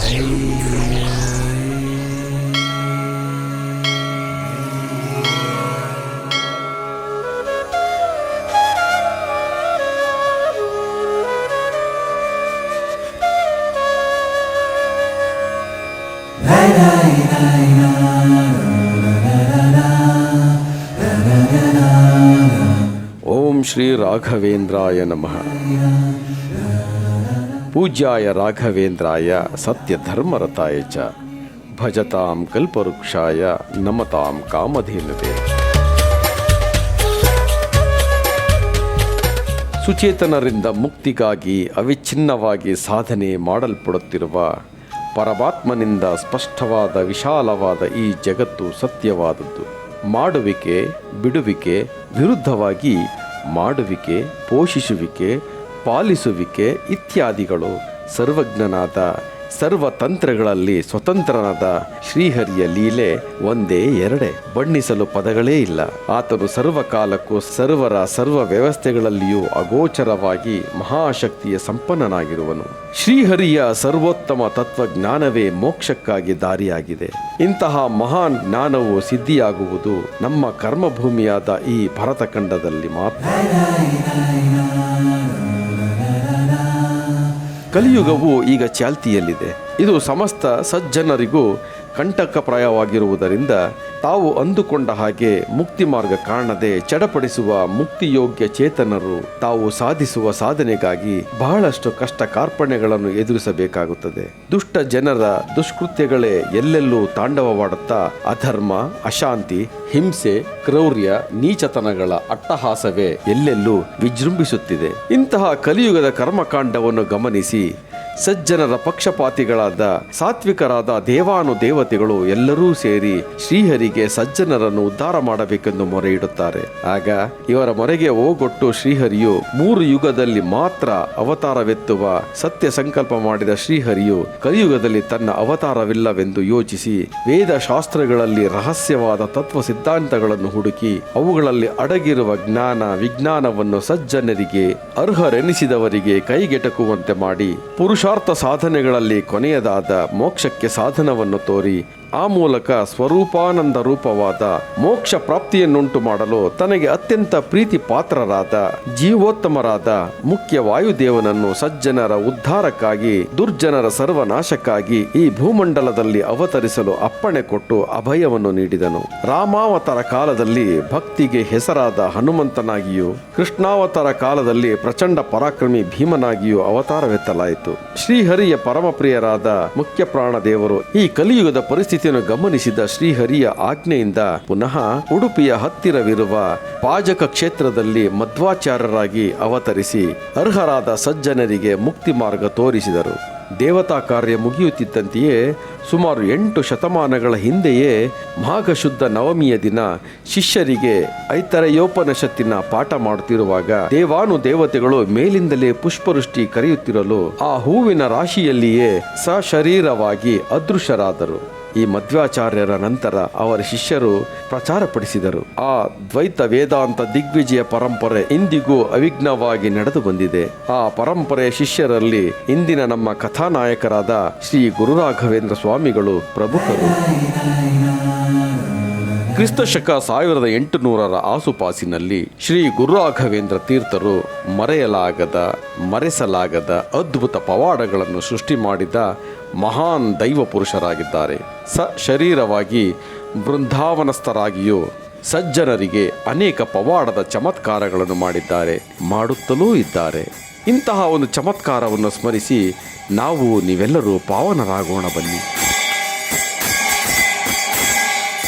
ಓಂ ಶ್ರೀ ರಾಘವೇಂದ್ರಾಯ ನಮಃ. ಪೂಜ್ಯಾಯ ರಾಘವೇಂದ್ರಾಯ ಸತ್ಯಧರ್ಮರತಾಯ ಚ ಭಜತಾಂ ಕಲ್ಪವೃಕ್ಷಾಯ ನಮತಾಂ ಕಾಮಧೇನುವೆ. ಸುಚೇತನರಿಂದ ಮುಕ್ತಿಗಾಗಿ ಅವಿಚ್ಛಿನ್ನವಾಗಿ ಸಾಧನೆ ಮಾಡಲ್ಪಡುತ್ತಿರುವ ಪರಮಾತ್ಮನಿಂದ ಸ್ಪಷ್ಟವಾದ ವಿಶಾಲವಾದ ಈ ಜಗತ್ತು ಸತ್ಯವಾದದ್ದು. ಮಾಡುವಿಕೆ, ಬಿಡುವಿಕೆ, ವಿರುದ್ಧವಾಗಿ ಮಾಡುವಿಕೆ, ಪೋಷಿಸುವಿಕೆ, ಪಾಲಿಸುವಿಕೆ ಇತ್ಯಾದಿಗಳು ಸರ್ವಜ್ಞನಾದ ಸರ್ವತಂತ್ರಗಳಲ್ಲಿ ಸ್ವತಂತ್ರನಾದ ಶ್ರೀಹರಿಯ ಲೀಲೆ ಒಂದೇ ಎರಡೇ. ಬಣ್ಣಿಸಲು ಪದಗಳೇ ಇಲ್ಲ. ಆತನು ಸರ್ವಕಾಲಕ್ಕೂ ಸರ್ವರ ಸರ್ವ ವ್ಯವಸ್ಥೆಗಳಲ್ಲಿಯೂ ಅಗೋಚರವಾಗಿ ಮಹಾಶಕ್ತಿಯ ಸಂಪನ್ನನಾಗಿರುವನು. ಶ್ರೀಹರಿಯ ಸರ್ವೋತ್ತಮ ತತ್ವಜ್ಞಾನವೇ ಮೋಕ್ಷಕ್ಕಾಗಿ ದಾರಿಯಾಗಿದೆ. ಇಂತಹ ಮಹಾನ್ ಜ್ಞಾನವು ಸಿದ್ಧಿಯಾಗುವುದು ನಮ್ಮ ಕರ್ಮಭೂಮಿಯಾದ ಈ ಭರತಖಂಡದಲ್ಲಿ ಮಾತ್ರ. ಕಲಿಯುಗವು ಈಗ ಚಾಲ್ತಿಯಲ್ಲಿದೆ. ಇದು ಸಮಸ್ತ ಸಜ್ಜನರಿಗೂ ಕಂಟಕಪ್ರಾಯವಾಗಿರುವುದರಿಂದ ತಾವು ಅಂದುಕೊಂಡ ಹಾಗೆ ಮುಕ್ತಿ ಮಾರ್ಗ ಕಾಣದೆ ಚಡಪಡಿಸುವ ಮುಕ್ತಿಯೋಗ್ಯ ಚೇತನರು ತಾವು ಸಾಧಿಸುವ ಸಾಧನೆಗಾಗಿ ಬಹಳಷ್ಟು ಕಷ್ಟ ಕಾರ್ಪಣ್ಯಗಳನ್ನು ಎದುರಿಸಬೇಕಾಗುತ್ತದೆ. ದುಷ್ಟ ಜನರ ದುಷ್ಕೃತ್ಯಗಳೇ ಎಲ್ಲೆಲ್ಲೂ ತಾಂಡವವಾಡುತ್ತಾ ಅಧರ್ಮ, ಅಶಾಂತಿ, ಹಿಂಸೆ, ಕ್ರೌರ್ಯ, ನೀಚತನಗಳ ಅಟ್ಟಹಾಸವೇ ಎಲ್ಲೆಲ್ಲೂ ವಿಜೃಂಭಿಸುತ್ತಿದೆ. ಇಂತಹ ಕಲಿಯುಗದ ಕರ್ಮಕಾಂಡವನ್ನು ಗಮನಿಸಿ ಸಜ್ಜನರ ಪಕ್ಷಪಾತಿಗಳಾದ ಸಾತ್ವಿಕರಾದ ದೇವಾನುದೇವತೆಗಳು ಎಲ್ಲರೂ ಸೇರಿ ಶ್ರೀಹರಿಗೆ ಸಜ್ಜನರನ್ನು ಉದ್ಧಾರ ಮಾಡಬೇಕೆಂದು ಮೊರೆ ಇಡುತ್ತಾರೆ. ಆಗ ಇವರ ಮೊರೆಗೆ ಓಗೊಟ್ಟು ಶ್ರೀಹರಿಯು 3 ಯುಗದಲ್ಲಿ ಮಾತ್ರ ಅವತಾರವೆತ್ತುವ ಸತ್ಯ ಸಂಕಲ್ಪ ಮಾಡಿದ ಶ್ರೀಹರಿಯು ಕಲಿಯುಗದಲ್ಲಿ ತನ್ನ ಅವತಾರವಿಲ್ಲವೆಂದು ಯೋಚಿಸಿ ವೇದ ಶಾಸ್ತ್ರಗಳಲ್ಲಿ ರಹಸ್ಯವಾದ ತತ್ವ ಸಿದ್ಧಾಂತಗಳನ್ನು ಹುಡುಕಿ ಅವುಗಳಲ್ಲಿ ಅಡಗಿರುವ ಜ್ಞಾನ ವಿಜ್ಞಾನವನ್ನು ಸಜ್ಜನರಿಗೆ ಅರ್ಹರೆನಿಸಿದವರಿಗೆ ಕೈಗೆಟಕುವಂತೆ ಮಾಡಿ ಪುರುಷಾರ್ಥ ಸಾಧನೆಗಳಲ್ಲಿ ಕೊನೆಯದಾದ ಮೋಕ್ಷಕ್ಕೆ ಸಾಧನವನ್ನು ತೋರಿ ಆ ಮೂಲಕ ಸ್ವರೂಪಾನಂದ ರೂಪವಾದ ಮೋಕ್ಷ ಪ್ರಾಪ್ತಿಯನ್ನುಂಟು ಮಾಡಲು ತನಗೆ ಅತ್ಯಂತ ಪ್ರೀತಿ ಪಾತ್ರರಾದ ಜೀವೋತ್ತಮರಾದ ಮುಖ್ಯ ವಾಯುದೇವನನ್ನು ಸಜ್ಜನರ ಉದ್ಧಾರಕ್ಕಾಗಿ ದುರ್ಜನರ ಸರ್ವನಾಶಕ್ಕಾಗಿ ಈ ಭೂಮಂಡಲದಲ್ಲಿ ಅವತರಿಸಲು ಅಪ್ಪಣೆ ಕೊಟ್ಟು ಅಭಯವನ್ನು ನೀಡಿದನು. ರಾಮಾವತಾರ ಕಾಲದಲ್ಲಿ ಭಕ್ತಿಗೆ ಹೆಸರಾದ ಹನುಮಂತನಾಗಿಯೂ ಕೃಷ್ಣಾವತಾರ ಕಾಲದಲ್ಲಿ ಪ್ರಚಂಡ ಪರಾಕ್ರಮಿ ಭೀಮನಾಗಿಯೂ ಅವತಾರವೆತ್ತಲಾಯಿತು. ಶ್ರೀಹರಿಯ ಪರಮಪ್ರಿಯರಾದ ಮುಖ್ಯ ಪ್ರಾಣ ದೇವರು ಈ ಕಲಿಯುಗದ ಪರಿಸ್ಥಿತಿಯನ್ನು ಗಮನಿಸಿದ ಶ್ರೀಹರಿಯ ಆಜ್ಞೆಯಿಂದ ಪುನಃ ಉಡುಪಿಯ ಹತ್ತಿರವಿರುವ ಪಾಜಕ ಕ್ಷೇತ್ರದಲ್ಲಿ ಮಧ್ವಾಚಾರ್ಯರಾಗಿ ಅವತರಿಸಿ ಅರ್ಹರಾದ ಸಜ್ಜನರಿಗೆ ಮುಕ್ತಿ ಮಾರ್ಗ ತೋರಿಸಿದರು. ದೇವತಾ ಕಾರ್ಯ ಮುಗಿಯುತ್ತಿದ್ದಂತೆಯೇ ಸುಮಾರು 8 ಶತಮಾನಗಳ ಹಿಂದೆಯೇ ಮಾಘ ಶುದ್ಧ ನವಮಿಯ ದಿನ ಶಿಷ್ಯರಿಗೆ ಐತರೇಯೋಪನಿಷತ್ತಿನ ಪಾಠ ಮಾಡುತ್ತಿರುವಾಗ ದೇವಾನುದೇವತೆಗಳು ಮೇಲಿಂದಲೇ ಪುಷ್ಪವೃಷ್ಟಿ ಕರೆಯುತ್ತಿರಲು ಆ ಹೂವಿನ ರಾಶಿಯಲ್ಲಿಯೇ ಸಶರೀರವಾಗಿ ಅದೃಶ್ಯರಾದರು. ಈ ಮಧ್ವಾಚಾರ್ಯರ ನಂತರ ಅವರ ಶಿಷ್ಯರು ಪ್ರಚಾರಪಡಿಸಿದರು. ಆ ದ್ವೈತ ವೇದಾಂತ ದಿಗ್ವಿಜಯ ಪರಂಪರೆ ಇಂದಿಗೂ ಅವಿಘ್ನವಾಗಿ ನಡೆದು ಬಂದಿದೆ. ಆ ಪರಂಪರೆಯ ಶಿಷ್ಯರಲ್ಲಿ ಇಂದಿನ ನಮ್ಮ ಕಥಾನಾಯಕರಾದ ಶ್ರೀ ಗುರುರಾಘವೇಂದ್ರ ಸ್ವಾಮಿಗಳು ಪ್ರಮುಖರು. ಕ್ರಿಸ್ತಶಕ 1800 ಆಸುಪಾಸಿನಲ್ಲಿ ಶ್ರೀ ಗುರುರಾಘವೇಂದ್ರ ತೀರ್ಥರು ಮರೆಸಲಾಗದ ಅದ್ಭುತ ಪವಾಡಗಳನ್ನು ಸೃಷ್ಟಿ ಮಾಡಿದ ಮಹಾನ್ ದೈವ ಪುರುಷರಾಗಿದ್ದಾರೆ. ಶರೀರವಾಗಿ ಬೃಂದಾವನಸ್ಥರಾಗಿಯೂ ಸಜ್ಜನರಿಗೆ ಅನೇಕ ಪವಾಡದ ಚಮತ್ಕಾರಗಳನ್ನು ಮಾಡಿದ್ದಾರೆ, ಮಾಡುತ್ತಲೂ ಇದ್ದಾರೆ. ಇಂತಹ ಒಂದು ಚಮತ್ಕಾರವನ್ನು ಸ್ಮರಿಸಿ ನೀವೆಲ್ಲರೂ ಪಾವನರಾಗೋಣ ಬನ್ನಿ.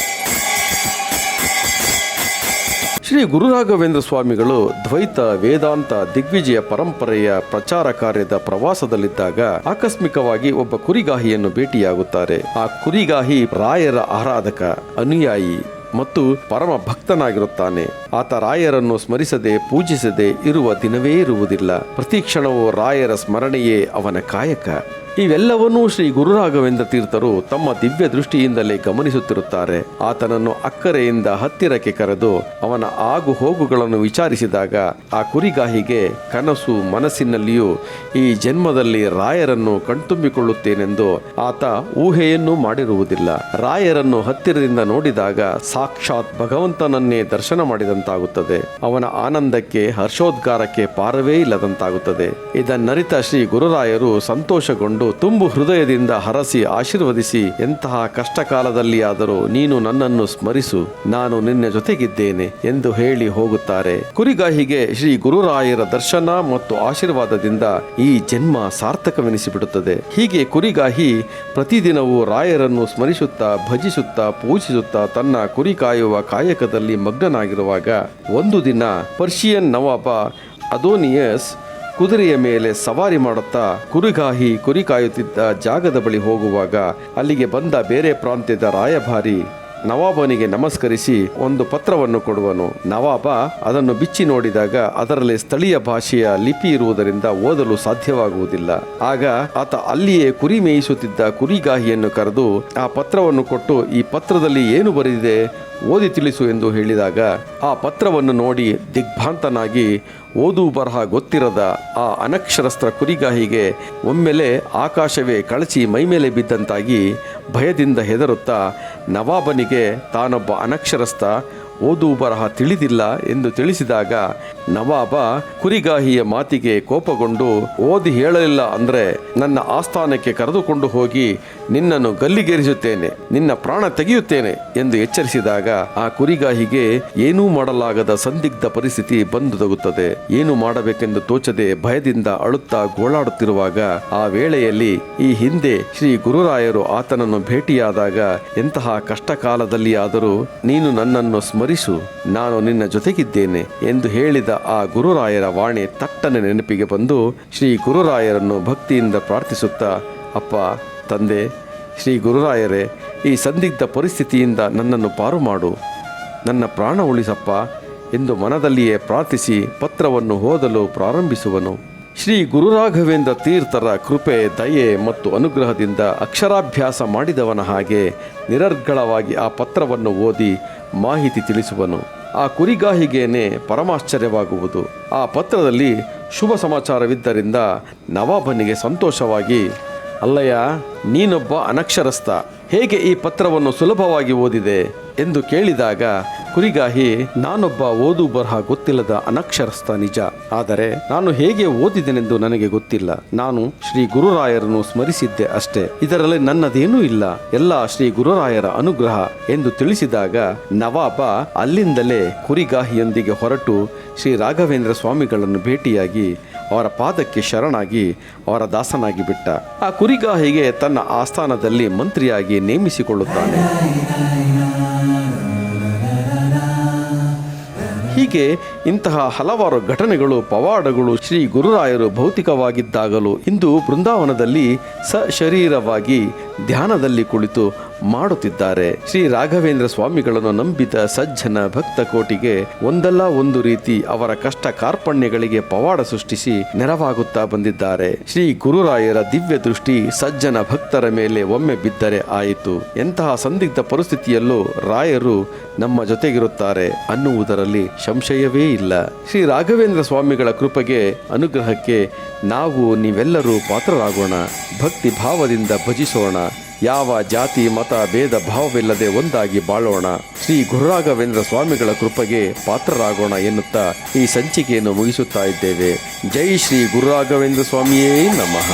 ಶ್ರೀ ಗುರುರಾಘವೇಂದ್ರ ಸ್ವಾಮಿಗಳು ದ್ವೈತ ವೇದಾಂತ ದಿಗ್ವಿಜಯ ಪರಂಪರೆಯ ಪ್ರಚಾರ ಕಾರ್ಯದ ಪ್ರವಾಸದಲ್ಲಿದ್ದಾಗ ಆಕಸ್ಮಿಕವಾಗಿ ಒಬ್ಬ ಕುರಿಗಾಹಿಯನ್ನು ಭೇಟಿಯಾಗುತ್ತಾರೆ. ಆ ಕುರಿಗಾಹಿ ರಾಯರ ಆರಾಧಕ, ಅನುಯಾಯಿ ಮತ್ತು ಪರಮ ಭಕ್ತನಾಗಿರುತ್ತಾನೆ. ಆತ ರಾಯರನ್ನು ಸ್ಮರಿಸದೆ ಪೂಜಿಸದೆ ಇರುವ ದಿನವೇ ಇರುವುದಿಲ್ಲ. ಪ್ರತಿ ಕ್ಷಣವೂ ರಾಯರ ಸ್ಮರಣೆಯೇ ಅವನ ಕಾಯಕ. ಇವೆಲ್ಲವನ್ನೂ ಶ್ರೀ ಗುರುರಾಘವೇಂದ್ರ ತೀರ್ಥರು ತಮ್ಮ ದಿವ್ಯ ದೃಷ್ಟಿಯಿಂದಲೇ ಗಮನಿಸುತ್ತಿರುತ್ತಾರೆ. ಆತನನ್ನು ಅಕ್ಕರೆಯಿಂದ ಹತ್ತಿರಕ್ಕೆ ಕರೆದು ಅವನ ಆಗು ಹೋಗುಗಳನ್ನು ವಿಚಾರಿಸಿದಾಗ ಆ ಕುರಿಗಾಹಿಗೆ ಕನಸು ಮನಸ್ಸಿನಲ್ಲಿಯೂ ಈ ಜನ್ಮದಲ್ಲಿ ರಾಯರನ್ನು ಕಣ್ತುಂಬಿಕೊಳ್ಳುತ್ತೇನೆಂದು ಆತ ಊಹೆಯನ್ನೂ ಮಾಡಿರುವುದಿಲ್ಲ. ರಾಯರನ್ನು ಹತ್ತಿರದಿಂದ ನೋಡಿದಾಗ ಸಾಕ್ಷಾತ್ ಭಗವಂತನನ್ನೇ ದರ್ಶನ ಮಾಡಿದಂತಾಗುತ್ತದೆ. ಅವನ ಆನಂದಕ್ಕೆ ಹರ್ಷೋದ್ಗಾರಕ್ಕೆ ಪಾರವೇ ಇಲ್ಲದಂತಾಗುತ್ತದೆ. ಇದನ್ನರಿತ ಶ್ರೀ ಗುರುರಾಯರು ಸಂತೋಷಗೊಂಡು ತುಂಬು ಹೃದಯದಿಂದ ಹರಸಿ ಆಶೀರ್ವದಿಸಿ, ಎಂತಹ ಕಷ್ಟ ಕಾಲದಲ್ಲಿ ಆದರೂ ನೀನು ನನ್ನನ್ನು ಸ್ಮರಿಸು, ನಾನು ನಿನ್ನ ಜೊತೆಗಿದ್ದೇನೆ ಎಂದು ಹೇಳಿ ಹೋಗುತ್ತಾರೆ. ಕುರಿಗಾಹಿಗೆ ಶ್ರೀ ಗುರುರಾಯರ ದರ್ಶನ ಮತ್ತು ಆಶೀರ್ವಾದದಿಂದ ಈ ಜನ್ಮ ಸಾರ್ಥಕವೆನಿಸಿಬಿಡುತ್ತದೆ. ಹೀಗೆ ಕುರಿಗಾಹಿ ಪ್ರತಿದಿನವೂ ರಾಯರನ್ನು ಸ್ಮರಿಸುತ್ತಾ ಭಜಿಸುತ್ತಾ ಪೂಜಿಸುತ್ತಾ ತನ್ನ ಕುರಿ ಕಾಯುವ ಕಾಯಕದಲ್ಲಿ ಮಗ್ನನಾಗಿರುವಾಗ ಒಂದು ದಿನ ಪರ್ಷಿಯನ್ ನವಾಬ ಅದೋನಿಯಸ್ ಕುದುರೆಯ ಮೇಲೆ ಸವಾರಿ ಮಾಡುತ್ತಾ ಕುರಿಗಾಹಿ ಕುರಿ ಕಾಯುತ್ತಿದ್ದ ಜಾಗದ ಬಳಿ ಹೋಗುವಾಗ ಅಲ್ಲಿಗೆ ಬಂದ ಬೇರೆ ಪ್ರಾಂತ್ಯದ ರಾಯಭಾರಿ ನವಾಬನಿಗೆ ನಮಸ್ಕರಿಸಿ ಒಂದು ಪತ್ರವನ್ನು ಕೊಡುವನು. ನವಾಬ ಅದನ್ನು ಬಿಚ್ಚಿ ನೋಡಿದಾಗ ಅದರಲ್ಲಿ ಸ್ಥಳೀಯ ಭಾಷೆಯ ಲಿಪಿ ಇರುವುದರಿಂದ ಓದಲು ಸಾಧ್ಯವಾಗುವುದಿಲ್ಲ. ಆಗ ಆತ ಅಲ್ಲಿಯೇ ಕುರಿ ಮೇಯಿಸುತ್ತಿದ್ದ ಕುರಿಗಾಹಿಯನ್ನು ಕರೆದು ಆ ಪತ್ರವನ್ನು ಕೊಟ್ಟು, ಈ ಪತ್ರದಲ್ಲಿ ಏನು ಬರೆದಿದೆ ಓದಿ ತಿಳಿಸು ಎಂದು ಹೇಳಿದಾಗ ಆ ಪತ್ರವನ್ನು ನೋಡಿ ದಿಗ್ಭ್ರಾಂತನಾಗಿ ಓದು ಬರಹ ಗೊತ್ತಿರದ ಆ ಅನಕ್ಷರಸ್ಥ ಕುರಿಗಾಹಿಗೆ ಒಮ್ಮೆಲೆ ಆಕಾಶವೇ ಕಳಚಿ ಮೈಮೇಲೆ ಬಿದ್ದಂತಾಗಿ ಭಯದಿಂದ ಹೆದರುತ್ತಾ ನವಾಬನಿಗೆ ತಾನೊಬ್ಬ ಅನಕ್ಷರಸ್ಥ, ಓದು ಬರಹ ತಿಳಿದಿಲ್ಲ ಎಂದು ತಿಳಿಸಿದಾಗ ನವಾಬ ಕುರಿಗಾಹಿಯ ಮಾತಿಗೆ ಕೋಪಗೊಂಡು, ಓದಿ ಹೇಳಲಿಲ್ಲ ಅಂದರೆ ನನ್ನ ಆಸ್ಥಾನಕ್ಕೆ ಕರೆದುಕೊಂಡು ಹೋಗಿ ನಿನ್ನನ್ನು ಗಲ್ಲಿಗೇರಿಸುತ್ತೇನೆ, ನಿನ್ನ ಪ್ರಾಣ ತೆಗೆಯುತ್ತೇನೆ ಎಂದು ಎಚ್ಚರಿಸಿದಾಗ ಆ ಕುರಿಗಾಹಿಗೆ ಏನೂ ಮಾಡಲಾಗದ ಸಂದಿಗ್ಧ ಪರಿಸ್ಥಿತಿ ಬಂದೊದಗುತ್ತದೆ. ಏನು ಮಾಡಬೇಕೆಂದು ತೋಚದೆ ಭಯದಿಂದ ಅಳುತ್ತಾ ಗೋಳಾಡುತ್ತಿರುವಾಗ ಆ ವೇಳೆಯಲ್ಲಿ ಈ ಹಿಂದೆ ಶ್ರೀ ಗುರುರಾಯರು ಆತನನ್ನು ಭೇಟಿಯಾದಾಗ ಎಂತಹ ಕಷ್ಟ ಕಾಲದಲ್ಲಿ ಆದರೂ ನೀನು ನನ್ನನ್ನು ಸ್ಮರಿಸು, ನಾನು ನಿನ್ನ ಜೊತೆಗಿದ್ದೇನೆ ಎಂದು ಹೇಳಿದ ಆ ಗುರುರಾಯರ ವಾಣಿ ತಟ್ಟನೆ ನೆನಪಿಗೆ ಬಂದು ಶ್ರೀ ಗುರುರಾಯರನ್ನು ಭಕ್ತಿಯಿಂದ ಪ್ರಾರ್ಥಿಸುತ್ತಾ, ಅಪ್ಪ ತಂದೆ ಶ್ರೀ ಗುರುರಾಯರೇ, ಈ ಸಂದಿಗ್ಧ ಪರಿಸ್ಥಿತಿಯಿಂದ ನನ್ನನ್ನು ಪಾರು ಮಾಡು, ನನ್ನ ಪ್ರಾಣ ಉಳಿಸಪ್ಪ ಎಂದು ಮನದಲ್ಲಿಯೇ ಪ್ರಾರ್ಥಿಸಿ ಪತ್ರವನ್ನು ಓದಲು ಪ್ರಾರಂಭಿಸುವನು. ಶ್ರೀ ಗುರುರಾಘವೇಂದ್ರ ತೀರ್ಥರ ಕೃಪೆ, ದಯೆ ಮತ್ತು ಅನುಗ್ರಹದಿಂದ ಅಕ್ಷರಾಭ್ಯಾಸ ಮಾಡಿದವನ ಹಾಗೆ ನಿರರ್ಗಳವಾಗಿ ಆ ಪತ್ರವನ್ನು ಓದಿ ಮಾಹಿತಿ ತಿಳಿಸುವನು. ಆ ಕುರಿಗಾಹಿಗೇನೆ ಪರಮಾಶ್ಚರ್ಯವಾಗುವುದು. ಆ ಪತ್ರದಲ್ಲಿ ಶುಭ ಸಮಾಚಾರವಿದ್ದರಿಂದ ನವಾಬನಿಗೆ ಸಂತೋಷವಾಗಿ, ಅಲ್ಲಯ್ಯ, ನೀನೊಬ್ಬ ಅನಕ್ಷರಸ್ಥ, ಹೇಗೆ ಈ ಪತ್ರವನ್ನು ಸುಲಭವಾಗಿ ಓದಿದೆ ಎಂದು ಕೇಳಿದಾಗ ಕುರಿಗಾಹಿ, ನಾನೊಬ್ಬ ಓದು ಬರಹ ಗೊತ್ತಿಲ್ಲದ ಅನಕ್ಷರಸ್ಥ ನಿಜ, ಆದರೆ ನಾನು ಹೇಗೆ ಓದಿದೆನೆಂದು ನನಗೆ ಗೊತ್ತಿಲ್ಲ. ನಾನು ಶ್ರೀ ಗುರುರಾಯರನ್ನು ಸ್ಮರಿಸಿದ್ದೆ ಅಷ್ಟೇ, ಇದರಲ್ಲಿ ನನ್ನದೇನೂ ಇಲ್ಲ, ಎಲ್ಲ ಶ್ರೀ ಗುರುರಾಯರ ಅನುಗ್ರಹ ಎಂದು ತಿಳಿಸಿದಾಗ ನವಾಬ ಅಲ್ಲಿಂದಲೇ ಕುರಿಗಾಹಿಯೊಂದಿಗೆ ಹೊರಟು ಶ್ರೀ ರಾಘವೇಂದ್ರ ಸ್ವಾಮಿಗಳನ್ನು ಭೇಟಿಯಾಗಿ ಅವರ ಪಾದಕ್ಕೆ ಶರಣಾಗಿ ಅವರ ದಾಸನಾಗಿ ಬಿಟ್ಟ. ಆ ಕುರಿಗಾಹಿಗೆ ತನ್ನ ಆಸ್ಥಾನದಲ್ಲಿ ಮಂತ್ರಿಯಾಗಿ ನೇಮಿಸಿಕೊಳ್ಳುತ್ತಾನೆ. ಹೀಗೆ ಇಂತಹ ಹಲವಾರು ಘಟನೆಗಳು, ಪವಾಡಗಳು ಶ್ರೀ ಗುರುರಾಯರು ಭೌತಿಕವಾಗಿದ್ದಾಗಲೂ ಇಂದು ಬೃಂದಾವನದಲ್ಲಿ ಸಶರೀರವಾಗಿ ಧ್ಯಾನದಲ್ಲಿ ಕುಳಿತು ಮಾಡುತ್ತಿದ್ದಾರೆ. ಶ್ರೀ ರಾಘವೇಂದ್ರ ಸ್ವಾಮಿಗಳನ್ನು ನಂಬಿದ ಸಜ್ಜನ ಭಕ್ತ ಕೋಟಿಗೆ ಒಂದಲ್ಲ ಒಂದು ರೀತಿ ಅವರ ಕಷ್ಟ ಕಾರ್ಪಣ್ಯಗಳಿಗೆ ಪವಾಡ ಸೃಷ್ಟಿಸಿ ನೆರವಾಗುತ್ತಾ ಬಂದಿದ್ದಾರೆ. ಶ್ರೀ ಗುರುರಾಯರ ದಿವ್ಯ ದೃಷ್ಟಿ ಸಜ್ಜನ ಭಕ್ತರ ಮೇಲೆ ಒಮ್ಮೆ ಬಿದ್ದರೆ ಆಯಿತು. ಎಂತಹ ಸಂದಿಗ್ಧ ಪರಿಸ್ಥಿತಿಯಲ್ಲೂ ರಾಯರು ನಮ್ಮ ಜೊತೆಗಿರುತ್ತಾರೆ ಅನ್ನುವುದರಲ್ಲಿ ಸಂಶಯವೇ ಇಲ್ಲ. ಶ್ರೀ ರಾಘವೇಂದ್ರ ಸ್ವಾಮಿಗಳ ಕೃಪೆಗೆ, ಅನುಗ್ರಹಕ್ಕೆ ನಾವು ನೀವೆಲ್ಲರೂ ಪಾತ್ರರಾಗೋಣ. ಭಕ್ತಿ ಭಾವದಿಂದ ಭಜಿಸೋಣ. ಯಾವ ಜಾತಿ ಮತ ಭೇದ ಭಾವವಿಲ್ಲದೆ ಒಂದಾಗಿ ಬಾಳೋಣ. ಶ್ರೀ ಗುರುರಾಘವೇಂದ್ರ ಸ್ವಾಮಿಗಳ ಕೃಪೆಗೆ ಪಾತ್ರರಾಗೋಣ ಎನ್ನುತ್ತಾ ಈ ಸಂಚಿಕೆಯನ್ನು ಮುಗಿಸುತ್ತಾ ಇದ್ದೇವೆ. ಜೈ ಶ್ರೀ ಗುರುರಾಘವೇಂದ್ರ ಸ್ವಾಮಿಯೇ ನಮಃ.